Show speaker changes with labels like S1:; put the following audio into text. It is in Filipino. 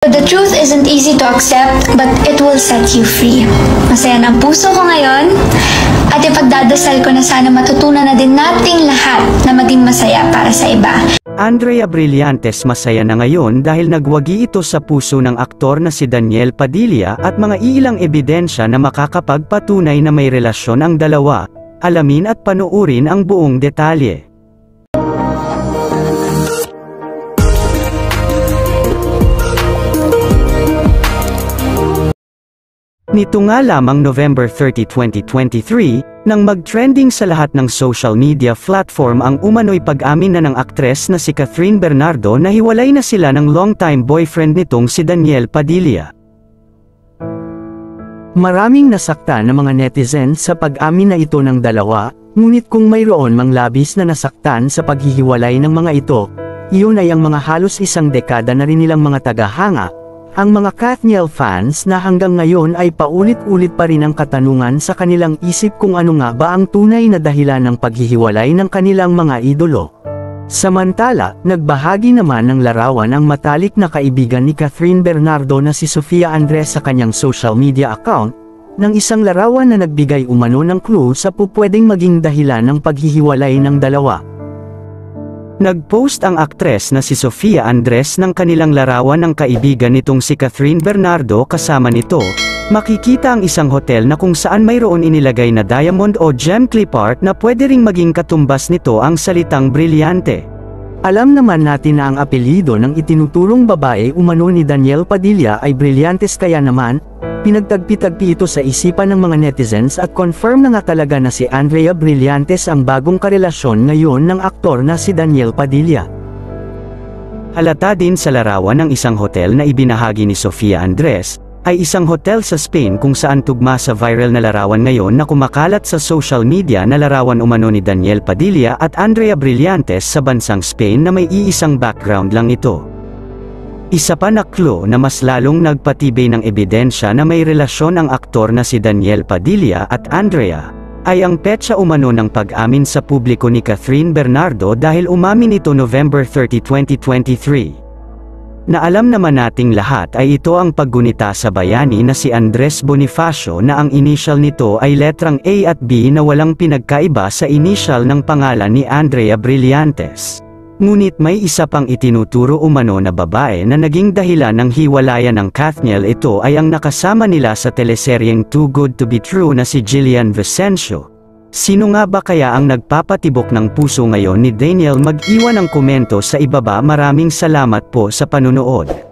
S1: The truth isn't easy to accept, but it will set you free. Masaya ng puso ko ngayon, at ipagdadasal ko na sana matutunan na din nating lahat na maging masaya para sa iba.
S2: Andrea Brillantes masaya na ngayon dahil nagwagi ito sa puso ng aktor na si Daniel Padilla at mga iilang ebidensya na makakapagpatunay na may relasyon ang dalawa. Alamin at panuurin ang buong detalye. Nito nga lamang November 30, 2023, nang mag-trending sa lahat ng social media platform ang umano'y pag-amin na ng aktres na si Catherine Bernardo na hiwalay na sila ng long-time boyfriend nitong si Daniel Padilla. Maraming nasaktan na mga netizens sa pag-amin na ito ng dalawa, ngunit kung mayroon mang labis na nasaktan sa paghihiwalay ng mga ito, iyon ay ang mga halos isang dekada na rin nilang mga tagahanga. Ang mga Kathniel fans na hanggang ngayon ay paulit-ulit pa rin ang katanungan sa kanilang isip kung ano nga ba ang tunay na dahilan ng paghihiwalay ng kanilang mga idolo. Samantala, nagbahagi naman ng larawan ang matalik na kaibigan ni Catherine Bernardo na si Sofia Andres sa kanyang social media account, ng isang larawan na nagbigay umano ng clue sa pupwedeng maging dahilan ng paghihiwalay ng dalawa. Nag-post ang aktres na si Sofia Andres ng kanilang larawan ng kaibigan nitong si Catherine Bernardo kasama nito. Makikita ang isang hotel na kung saan mayroon inilagay na diamond o gem clip art na pwede ring maging katumbas nito ang salitang brilyante. Alam naman natin na ang apelyido ng itinuturong babae umano ni Daniel Padilla ay Brillantes, kaya naman, pinagtagpi-tagpi ito sa isipan ng mga netizens at confirm na nga talaga na si Andrea Brillantes ang bagong karelasyon ngayon ng aktor na si Daniel Padilla. Halata din sa larawan ng isang hotel na ibinahagi ni Sofia Andres, ay isang hotel sa Spain kung saan tugma sa viral na larawan ngayon na kumakalat sa social media na larawan umano ni Daniel Padilla at Andrea Brillantes sa bansang Spain na may iisang background lang ito. Isa pa na clue na mas lalong nagpatibay ng ebidensya na may relasyon ang aktor na si Daniel Padilla at Andrea, ay ang petsa umano ng pag-amin sa publiko ni Catherine Bernardo dahil umamin ito November 30, 2023. Na alam naman nating lahat ay ito ang paggunita sa bayani na si Andres Bonifacio na ang initial nito ay letrang A at B na walang pinagkaiba sa initial ng pangalan ni Andrea Brillantes. Ngunit may isa pang itinuturo umano na babae na naging dahilan ng hiwalayan ng Kathniel. Ito ay ang nakasama nila sa teleseryeng Too Good to Be True na si Jillian Vicencio. Sino nga ba kaya ang nagpapatibok ng puso ngayon ni Daniel? Mag-iwan ng komento sa ibaba. Maraming salamat po sa panunood.